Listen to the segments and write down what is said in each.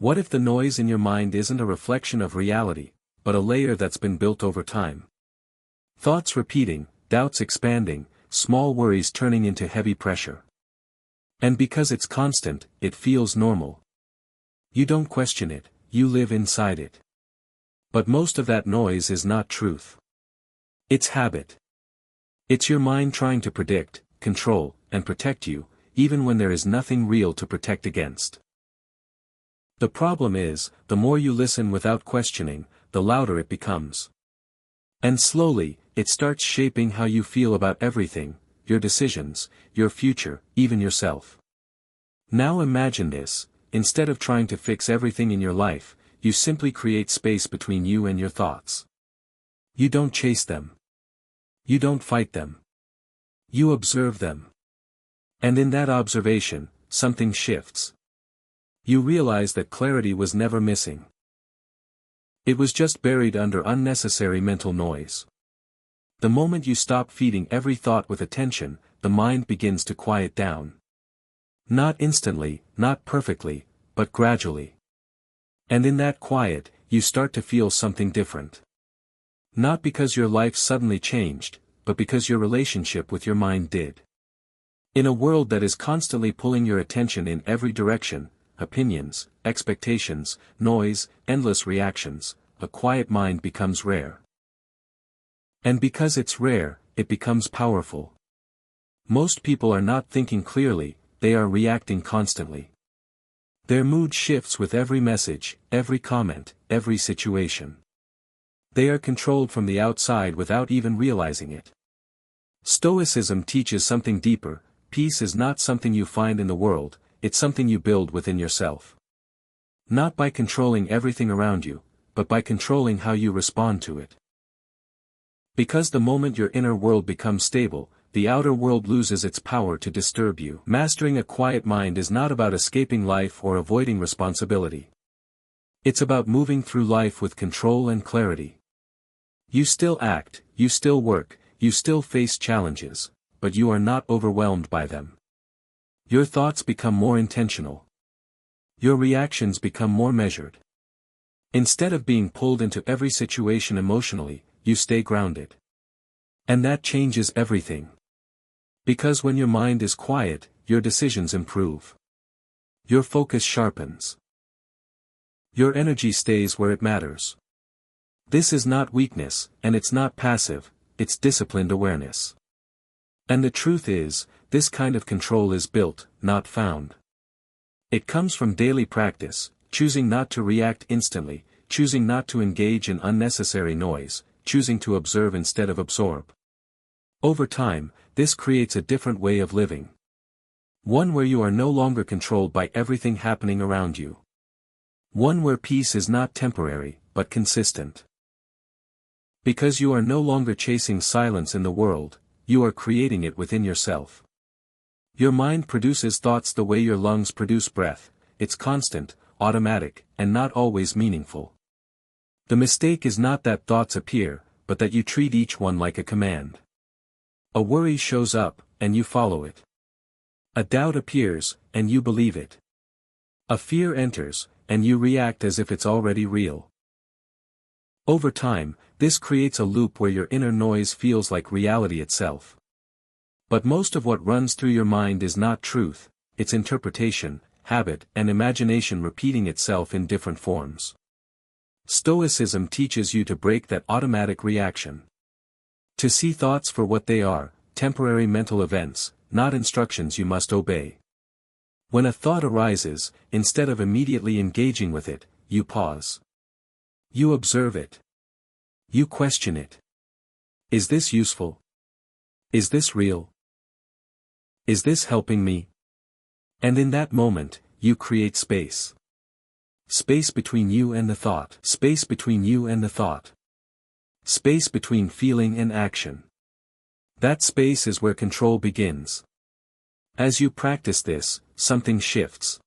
What if the noise in your mind isn't a reflection of reality, but a layer that's been built over time? Thoughts repeating, doubts expanding, small worries turning into heavy pressure. And because it's constant, it feels normal. You don't question it, you live inside it. But most of that noise is not truth. It's habit. It's your mind trying to predict, control, and protect you, even when there is nothing real to protect against. The problem is, the more you listen without questioning, the louder it becomes. And slowly, it starts shaping how you feel about everything, your decisions, your future, even yourself. Now imagine this: instead of trying to fix everything in your life, you simply create space between you and your thoughts. You don't chase them. You don't fight them. You observe them. And in that observation, something shifts. You realize that clarity was never missing. It was just buried under unnecessary mental noise. The moment you stop feeding every thought with attention, the mind begins to quiet down. Not instantly, not perfectly, but gradually. And in that quiet, you start to feel something different. Not because your life suddenly changed, but because your relationship with your mind did. In a world that is constantly pulling your attention in every direction, opinions, expectations, noise, endless reactions, a quiet mind becomes rare. And because it's rare, it becomes powerful. Most people are not thinking clearly, they are reacting constantly. Their mood shifts with every message, every comment, every situation. They are controlled from the outside without even realizing it. Stoicism teaches something deeper: peace is not something you find in the world, it's something you build within yourself. Not by controlling everything around you, but by controlling how you respond to it. Because the moment your inner world becomes stable, the outer world loses its power to disturb you. Mastering a quiet mind is not about escaping life or avoiding responsibility. It's about moving through life with control and clarity. You still act, you still work, you still face challenges, but you are not overwhelmed by them. Your thoughts become more intentional. Your reactions become more measured. Instead of being pulled into every situation emotionally, you stay grounded. And that changes everything. Because when your mind is quiet, your decisions improve. Your focus sharpens. Your energy stays where it matters. This is not weakness, and it's not passive, it's disciplined awareness. And the truth is, this kind of control is built, not found. It comes from daily practice, choosing not to react instantly, choosing not to engage in unnecessary noise, choosing to observe instead of absorb. Over time, this creates a different way of living. One where you are no longer controlled by everything happening around you. One where peace is not temporary, but consistent. Because you are no longer chasing silence in the world, you are creating it within yourself. Your mind produces thoughts the way your lungs produce breath: it's constant, automatic, and not always meaningful. The mistake is not that thoughts appear, but that you treat each one like a command. A worry shows up, and you follow it. A doubt appears, and you believe it. A fear enters, and you react as if it's already real. Over time, this creates a loop where your inner noise feels like reality itself. But most of what runs through your mind is not truth, it's interpretation, habit, and imagination repeating itself in different forms. Stoicism teaches you to break that automatic reaction. To see thoughts for what they are, temporary mental events, not instructions you must obey. When a thought arises, instead of immediately engaging with it, you pause. You observe it. You question it. Is this useful? Is this real? Is this helping me? And in that moment, you create space. Space between you and the thought. Space between you and the thought. Space between feeling and action. That space is where control begins. As you practice this, something shifts.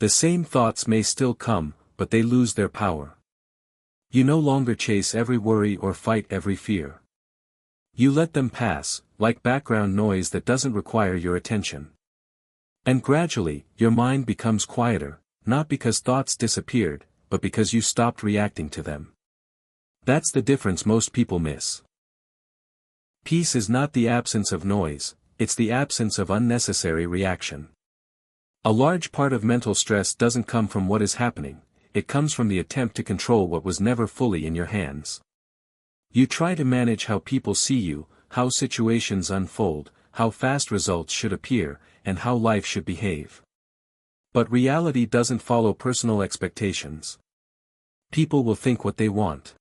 The same thoughts may still come, but they lose their power. You no longer chase every worry or fight every fear. You let them pass, like background noise that doesn't require your attention. And gradually, your mind becomes quieter, not because thoughts disappeared, but because you stopped reacting to them. That's the difference most people miss. Peace is not the absence of noise, it's the absence of unnecessary reaction. A large part of mental stress doesn't come from what is happening, it comes from the attempt to control what was never fully in your hands. You try to manage how people see you, how situations unfold, how fast results should appear, and how life should behave. But reality doesn't follow personal expectations. People will think what they want.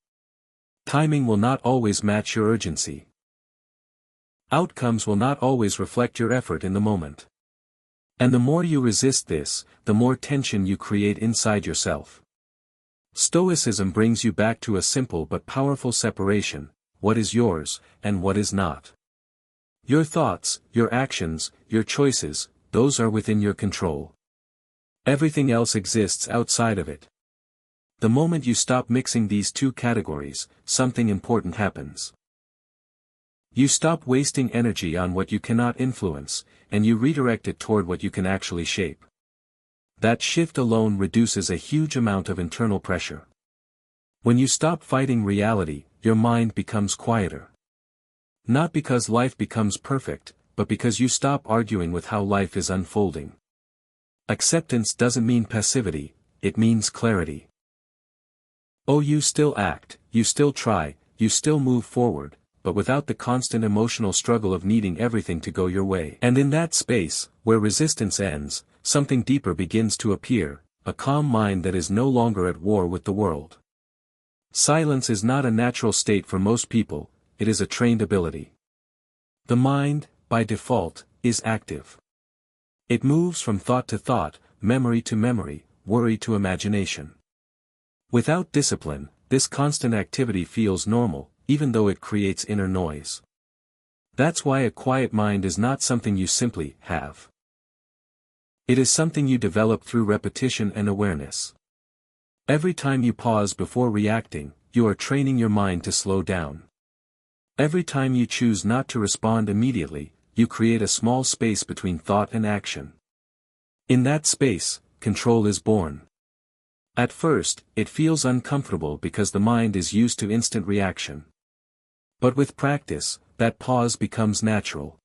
Timing will not always match your urgency. Outcomes will not always reflect your effort in the moment. And the more you resist this, the more tension you create inside yourself. Stoicism brings you back to a simple but powerful separation: what is yours, and what is not. Your thoughts, your actions, your choices, those are within your control. Everything else exists outside of it. The moment you stop mixing these two categories, something important happens. You stop wasting energy on what you cannot influence, and you redirect it toward what you can actually shape. That shift alone reduces a huge amount of internal pressure. When you stop fighting reality, your mind becomes quieter. Not because life becomes perfect, but because you stop arguing with how life is unfolding. Acceptance doesn't mean passivity, it means clarity. Oh, you still act, you still try, you still move forward, but without the constant emotional struggle of needing everything to go your way. And in that space, where resistance ends, something deeper begins to appear, a calm mind that is no longer at war with the world. Silence is not a natural state for most people, it is a trained ability. The mind, by default, is active. It moves from thought to thought, memory to memory, worry to imagination. Without discipline, this constant activity feels normal, even though it creates inner noise. That's why a quiet mind is not something you simply have. It is something you develop through repetition and awareness. Every time you pause before reacting, you are training your mind to slow down. Every time you choose not to respond immediately, you create a small space between thought and action. In that space, control is born. At first, it feels uncomfortable because the mind is used to instant reaction. But with practice, that pause becomes natural.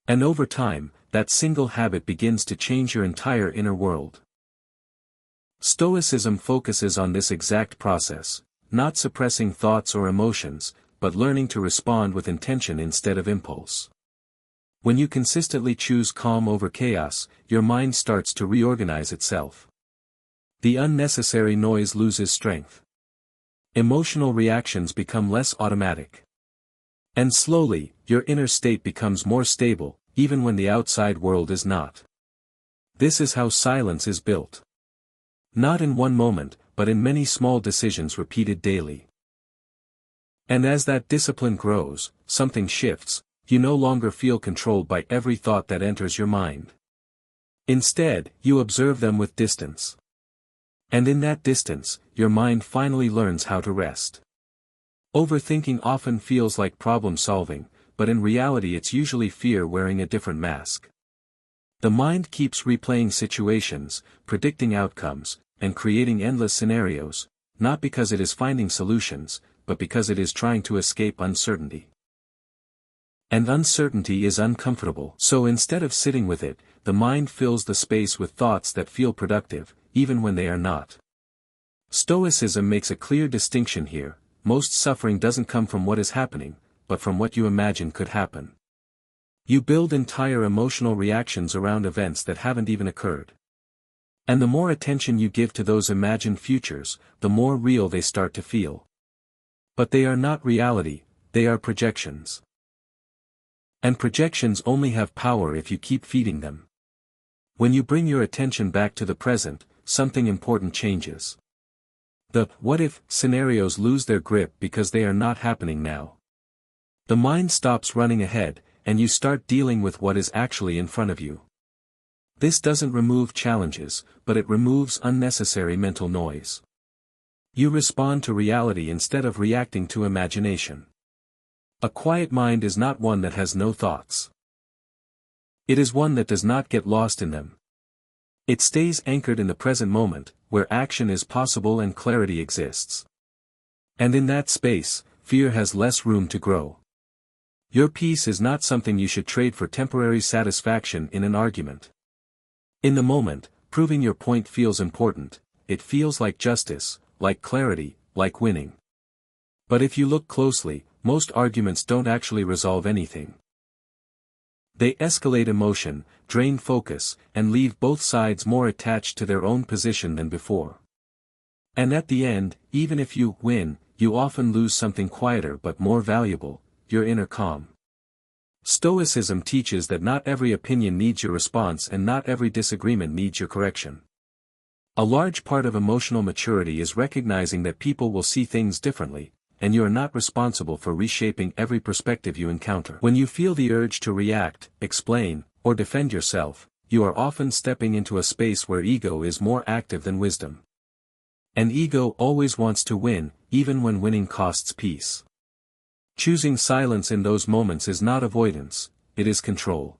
And over time, that single habit begins to change your entire inner world. Stoicism focuses on this exact process, not suppressing thoughts or emotions, but learning to respond with intention instead of impulse. When you consistently choose calm over chaos, your mind starts to reorganize itself. The unnecessary noise loses strength. Emotional reactions become less automatic. And slowly, your inner state becomes more stable, even when the outside world is not. This is how silence is built. Not in one moment, but in many small decisions repeated daily. And as that discipline grows, something shifts, you no longer feel controlled by every thought that enters your mind. Instead, you observe them with distance. And in that distance, your mind finally learns how to rest. Overthinking often feels like problem solving, but in reality it's usually fear wearing a different mask. The mind keeps replaying situations, predicting outcomes, and creating endless scenarios, not because it is finding solutions, but because it is trying to escape uncertainty. And uncertainty is uncomfortable. So instead of sitting with it, the mind fills the space with thoughts that feel productive, even when they are not. Stoicism makes a clear distinction here: most suffering doesn't come from what is happening, but from what you imagine could happen. You build entire emotional reactions around events that haven't even occurred. And the more attention you give to those imagined futures, the more real they start to feel. But they are not reality, they are projections. And projections only have power if you keep feeding them. When you bring your attention back to the present, something important changes. The what-if scenarios lose their grip because they are not happening now. The mind stops running ahead, and you start dealing with what is actually in front of you. This doesn't remove challenges, but it removes unnecessary mental noise. You respond to reality instead of reacting to imagination. A quiet mind is not one that has no thoughts. It is one that does not get lost in them. It stays anchored in the present moment, where action is possible and clarity exists. And in that space, fear has less room to grow. Your peace is not something you should trade for temporary satisfaction in an argument. In the moment, proving your point feels important, it feels like justice, like clarity, like winning. But if you look closely, most arguments don't actually resolve anything. They escalate emotion, drain focus, and leave both sides more attached to their own position than before. And at the end, even if you win, you often lose something quieter but more valuable, your inner calm. Stoicism teaches that not every opinion needs your response and not every disagreement needs your correction. A large part of emotional maturity is recognizing that people will see things differently, and you are not responsible for reshaping every perspective you encounter. When you feel the urge to react, explain, or defend yourself, you are often stepping into a space where ego is more active than wisdom. And ego always wants to win, even when winning costs peace. Choosing silence in those moments is not avoidance, it is control.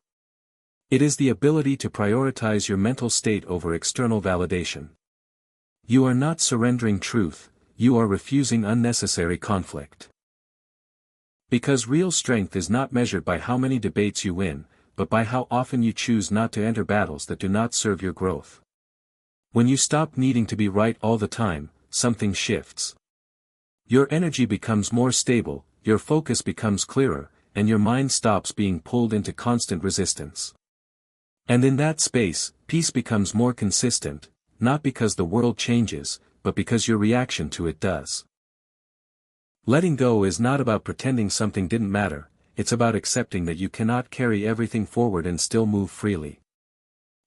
It is the ability to prioritize your mental state over external validation. You are not surrendering truth, you are refusing unnecessary conflict. Because real strength is not measured by how many debates you win, but by how often you choose not to enter battles that do not serve your growth. When you stop needing to be right all the time, something shifts. Your energy becomes more stable, your focus becomes clearer, and your mind stops being pulled into constant resistance. And in that space, peace becomes more consistent, not because the world changes, but because your reaction to it does. Letting go is not about pretending something didn't matter, it's about accepting that you cannot carry everything forward and still move freely.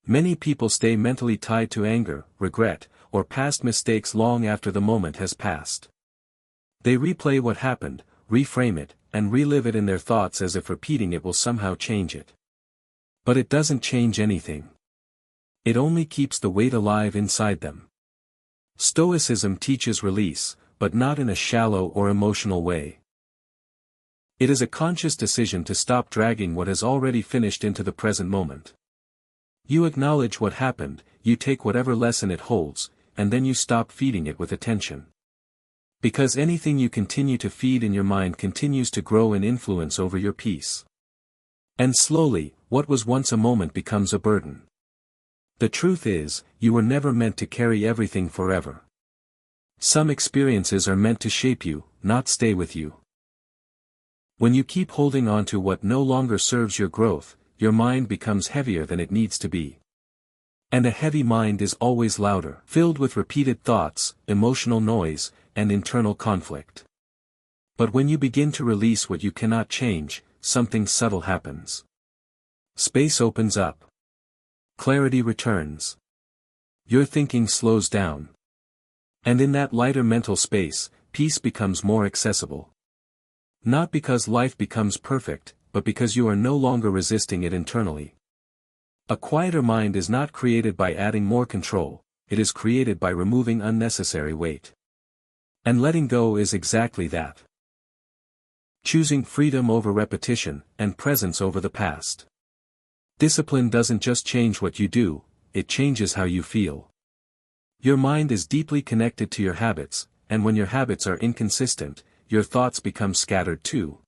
Many people stay mentally tied to anger, regret, or past mistakes long after the moment has passed. They replay what happened, reframe it, and relive it in their thoughts as if repeating it will somehow change it. But it doesn't change anything. It only keeps the weight alive inside them. Stoicism teaches release, but not in a shallow or emotional way. It is a conscious decision to stop dragging what has already finished into the present moment. You acknowledge what happened, you take whatever lesson it holds, and then you stop feeding it with attention. Because anything you continue to feed in your mind continues to grow in influence over your peace. And slowly, what was once a moment becomes a burden. The truth is, you were never meant to carry everything forever. Some experiences are meant to shape you, not stay with you. When you keep holding on to what no longer serves your growth, your mind becomes heavier than it needs to be. And a heavy mind is always louder, filled with repeated thoughts, emotional noise, and internal conflict. But when you begin to release what you cannot change, something subtle happens. Space opens up. Clarity returns. Your thinking slows down. And in that lighter mental space, peace becomes more accessible. Not because life becomes perfect, but because you are no longer resisting it internally. A quieter mind is not created by adding more control, it is created by removing unnecessary weight. And letting go is exactly that. Choosing freedom over repetition, and presence over the past. Discipline doesn't just change what you do, it changes how you feel. Your mind is deeply connected to your habits, and when your habits are inconsistent, your thoughts become scattered too.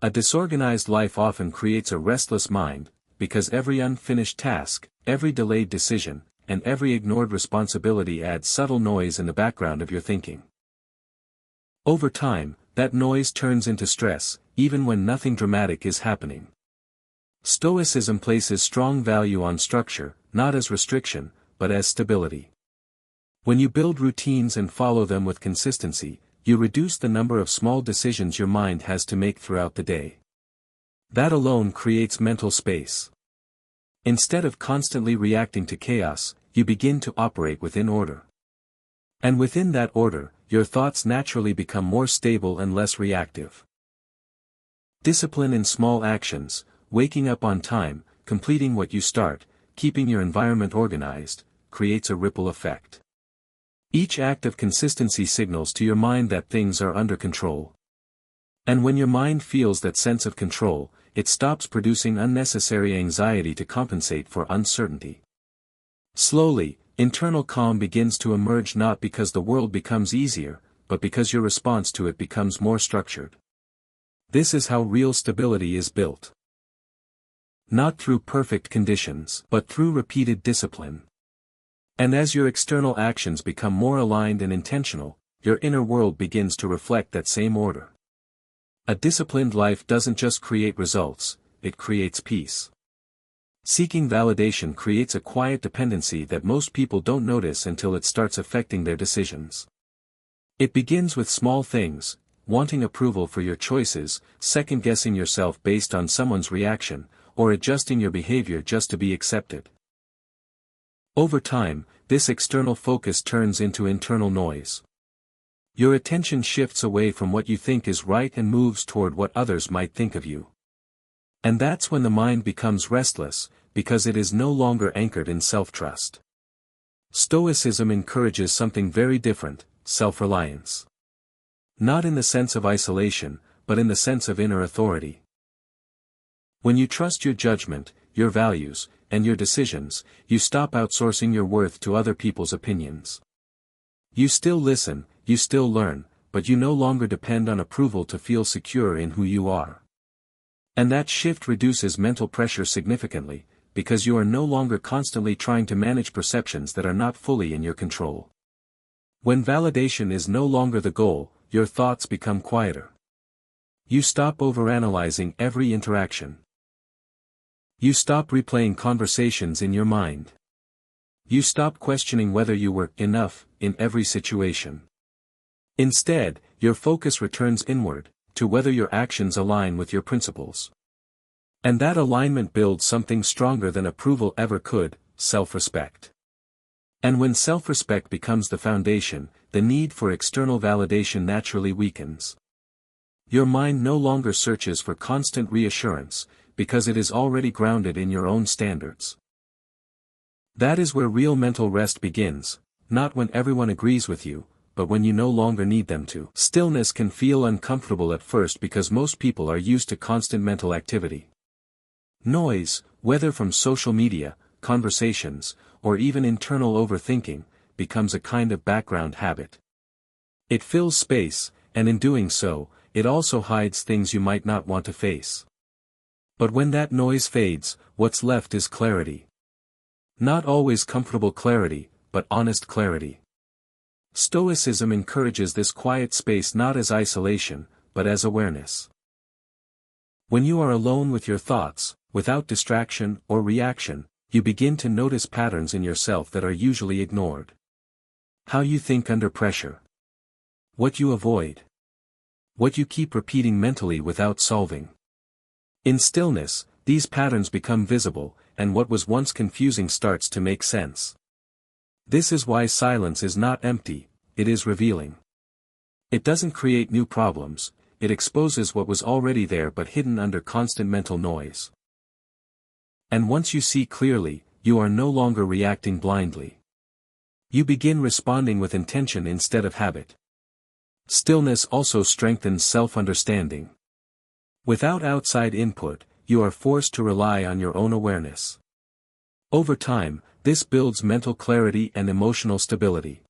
A disorganized life often creates a restless mind, because every unfinished task, every delayed decision, and every ignored responsibility adds subtle noise in the background of your thinking. Over time, that noise turns into stress, even when nothing dramatic is happening. Stoicism places strong value on structure, not as restriction, but as stability. When you build routines and follow them with consistency, you reduce the number of small decisions your mind has to make throughout the day. That alone creates mental space. Instead of constantly reacting to chaos, you begin to operate within order. And within that order, your thoughts naturally become more stable and less reactive. Discipline in small actions, waking up on time, completing what you start, keeping your environment organized, creates a ripple effect. Each act of consistency signals to your mind that things are under control. And when your mind feels that sense of control, it stops producing unnecessary anxiety to compensate for uncertainty. Slowly, internal calm begins to emerge not because the world becomes easier, but because your response to it becomes more structured. This is how real stability is built. Not through perfect conditions, but through repeated discipline. And as your external actions become more aligned and intentional, your inner world begins to reflect that same order. A disciplined life doesn't just create results, it creates peace. Seeking validation creates a quiet dependency that most people don't notice until it starts affecting their decisions. It begins with small things, wanting approval for your choices, second-guessing yourself based on someone's reaction, or adjusting your behavior just to be accepted. Over time, this external focus turns into internal noise. Your attention shifts away from what you think is right and moves toward what others might think of you. And that's when the mind becomes restless, because it is no longer anchored in self-trust. Stoicism encourages something very different, self-reliance. Not in the sense of isolation, but in the sense of inner authority. When you trust your judgment, your values, and your decisions, you stop outsourcing your worth to other people's opinions. You still listen, you still learn, but you no longer depend on approval to feel secure in who you are. And that shift reduces mental pressure significantly, because you are no longer constantly trying to manage perceptions that are not fully in your control. When validation is no longer the goal, your thoughts become quieter. You stop overanalyzing every interaction. You stop replaying conversations in your mind. You stop questioning whether you were enough in every situation. Instead, your focus returns inward, to whether your actions align with your principles. And that alignment builds something stronger than approval ever could, self-respect. And when self-respect becomes the foundation, the need for external validation naturally weakens. Your mind no longer searches for constant reassurance, because it is already grounded in your own standards. That is where real mental rest begins, not when everyone agrees with you, but when you no longer need them to. Stillness can feel uncomfortable at first because most people are used to constant mental activity. Noise, whether from social media, conversations, or even internal overthinking, becomes a kind of background habit. It fills space, and in doing so, it also hides things you might not want to face. But when that noise fades, what's left is clarity. Not always comfortable clarity, but honest clarity. Stoicism encourages this quiet space not as isolation, but as awareness. When you are alone with your thoughts, without distraction or reaction, you begin to notice patterns in yourself that are usually ignored. How you think under pressure. What you avoid. What you keep repeating mentally without solving. In stillness, these patterns become visible, and what was once confusing starts to make sense. This is why silence is not empty, it is revealing. It doesn't create new problems, it exposes what was already there but hidden under constant mental noise. And once you see clearly, you are no longer reacting blindly. You begin responding with intention instead of habit. Stillness also strengthens self-understanding. Without outside input, you are forced to rely on your own awareness. Over time, this builds mental clarity and emotional stability.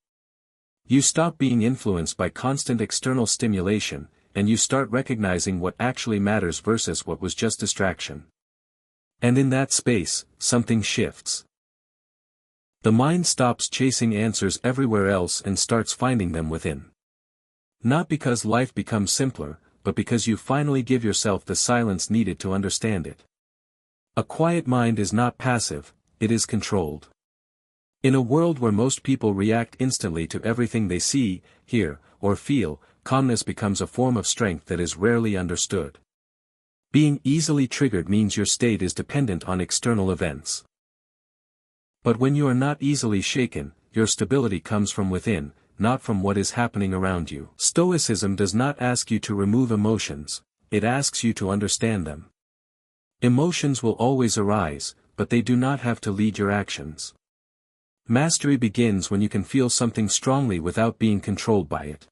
You stop being influenced by constant external stimulation, and you start recognizing what actually matters versus what was just distraction. And in that space, something shifts. The mind stops chasing answers everywhere else and starts finding them within. Not because life becomes simpler, but because you finally give yourself the silence needed to understand it. A quiet mind is not passive, it is controlled. In a world where most people react instantly to everything they see, hear, or feel, calmness becomes a form of strength that is rarely understood. Being easily triggered means your state is dependent on external events. But when you are not easily shaken, your stability comes from within, not from what is happening around you. Stoicism does not ask you to remove emotions, it asks you to understand them. Emotions will always arise, but they do not have to lead your actions. Mastery begins when you can feel something strongly without being controlled by it.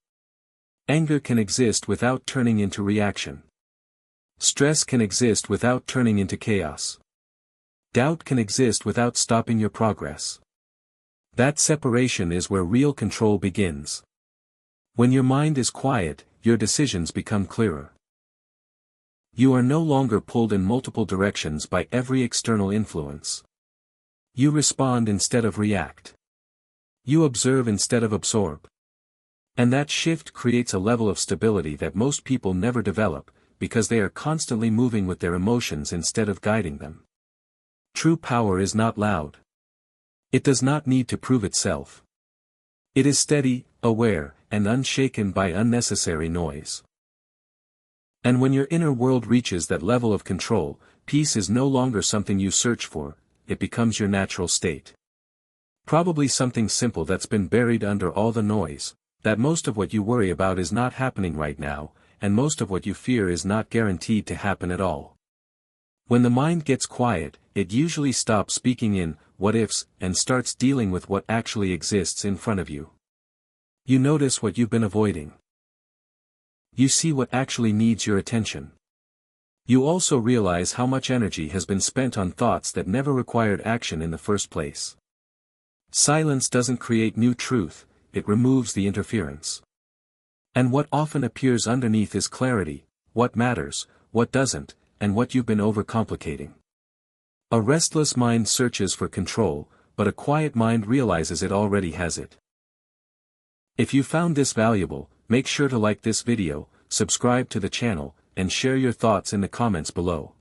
Anger can exist without turning into reaction. Stress can exist without turning into chaos. Doubt can exist without stopping your progress. That separation is where real control begins. When your mind is quiet, your decisions become clearer. You are no longer pulled in multiple directions by every external influence. You respond instead of react. You observe instead of absorb. And that shift creates a level of stability that most people never develop, because they are constantly moving with their emotions instead of guiding them. True power is not loud. It does not need to prove itself. It is steady, aware, and unshaken by unnecessary noise. And when your inner world reaches that level of control, peace is no longer something you search for, it becomes your natural state. Probably something simple that's been buried under all the noise, that most of what you worry about is not happening right now, and most of what you fear is not guaranteed to happen at all. When the mind gets quiet, it usually stops speaking in what-ifs and starts dealing with what actually exists in front of you. You notice what you've been avoiding. You see what actually needs your attention. You also realize how much energy has been spent on thoughts that never required action in the first place. Silence doesn't create new truth, it removes the interference. And what often appears underneath is clarity, what matters, what doesn't, and what you've been overcomplicating. A restless mind searches for control, but a quiet mind realizes it already has it. If you found this valuable, make sure to like this video, subscribe to the channel, and share your thoughts in the comments below.